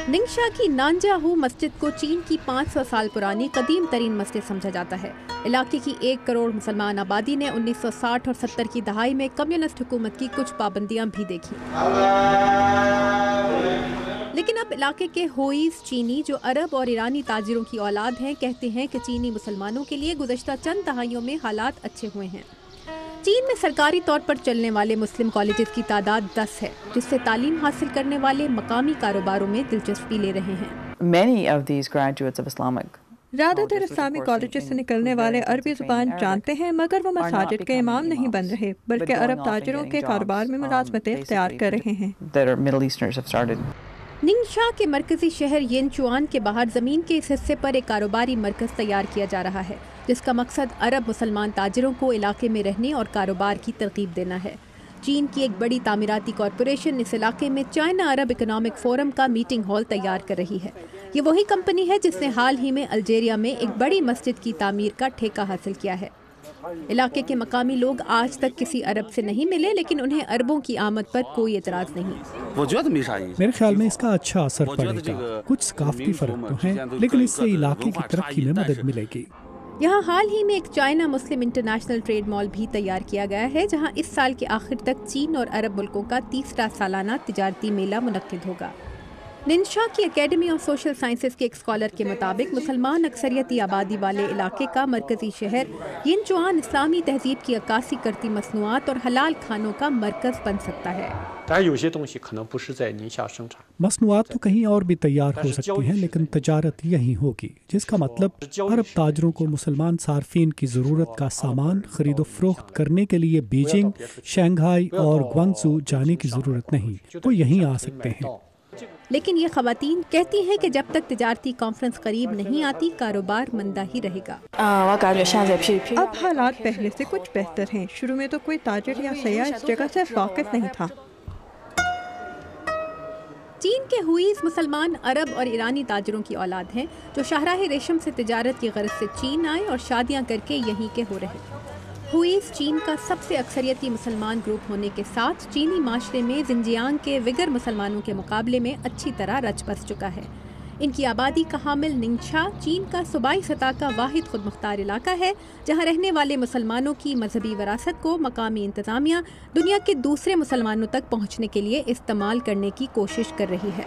निंगशा की नानजाहू मस्जिद को चीन की 500 साल पुरानी कदीम तरीन मस्जिद समझा जाता है। इलाके की 1 करोड़ मुसलमान आबादी ने 1960 और 70 की दहाई में कम्युनिस्ट हुकूमत की कुछ पाबंदियां भी देखी, लेकिन अब इलाके के होईस चीनी जो अरब और ईरानी ताजिरों की औलाद हैं कहते हैं कि चीनी मुसलमानों के लिए गुज़श्ता चंद दहाइयों में हालात अच्छे हुए हैं। चीन में सरकारी तौर पर चलने वाले मुस्लिम कॉलेजेस की तादाद 10 है, जिससे तालीम हासिल करने वाले मकामी कारोबारों में दिलचस्पी ले रहे हैं। ज़्यादातर इस्लामी कॉलेजेस से निकलने वाले अरबी ज़ुबान जानते हैं, मगर वो मसाजिद के इमाम नहीं बन रहे, बल्कि अरब ताजिरों के कारोबार में मुलाज़मतें इख्तियार कर रहे हैं। निंगशा के मरकजी शहर येनचुआन के बाहर ज़मीन के इस हिस्से पर एक कारोबारी मरकज़ तैयार किया जा रहा है, जिसका मकसद अरब मुसलमान ताजिरों को इलाके में रहने और कारोबार की तरगीब देना है। चीन की एक बड़ी तामीराती कॉरपोरेशन इस इलाके में चाइना अरब इकोनॉमिक फोरम का मीटिंग हॉल तैयार कर रही है। ये वही कंपनी है जिसने हाल ही में अल्जेरिया में एक बड़ी मस्जिद की तामीर का ठेका हासिल किया है। इलाके के मकामी लोग आज तक किसी अरब से नहीं मिले, लेकिन उन्हें अरबों की आमद पर कोई एतराज़ नहीं। मेरे ख्याल में इसका अच्छा असर पड़ेगा। कुछ सकाफती फर्क तो हैं, लेकिन इससे इलाके की तरक्की में मदद मिलेगी। यहाँ हाल ही में एक चाइना मुस्लिम इंटरनेशनल ट्रेड मॉल भी तैयार किया गया है, जहाँ इस साल के आखिर तक चीन और अरब मुल्कों का 3रा सालाना तिजारती मेला मुनक्किद होगा। निंगशा की एकेडमी ऑफ सोशल साइंसेज के एक स्कॉलर के मुताबिक मुसलमान अक्सरियती आबादी वाले इलाके का मरकजी शहर येनचुआन इस्लामी तहजीब की अक्कासी करती मसनूआत और हलाल खानों का मरकज बन सकता है। मसनूआत तो कहीं और भी तैयार हो सकती हैं, लेकिन तजारत यहीं होगी, जिसका मतलब अरब ताजरों को मुसलमान सार्फिन की ज़रूरत का सामान खरीदो फरोख्त करने के लिए बीजिंग, शंघाई और ग्वांगझू जाने की ज़रूरत नहीं, वो यहीं आ सकते हैं। लेकिन ये ख़वातीन कहती हैं कि जब तक तिजारती कॉन्फ्रेंस करीब नहीं आती, कारोबार मंदा ही रहेगा। अब हालात पहले से कुछ बेहतर हैं। शुरू में तो कोई ताजिर या सयाह इस जगह से वाकिफ नहीं था। चीन के हुईस मुसलमान अरब और ईरानी ताजिरों की औलाद हैं, जो शाहराह रेशम से तिजारत की गरज से चीन आए और शादियां करके यहीं के हो रहे। हुईस चीन का सबसे अक्सरियती मुसलमान ग्रुप होने के साथ चीनी माशरे में जिनजियांग के विगर मुसलमानों के मुकाबले में अच्छी तरह रच बस चुका है। इनकी आबादी का हामिल निंगशा चीन का सूबाई सतह का वाहिद खुद मुख्तार इलाका है, जहाँ रहने वाले मुसलमानों की मजहबी विरासत को मकामी इंतज़ामिया दुनिया के दूसरे मुसलमानों तक पहुँचने के लिए इस्तेमाल करने की कोशिश कर रही है।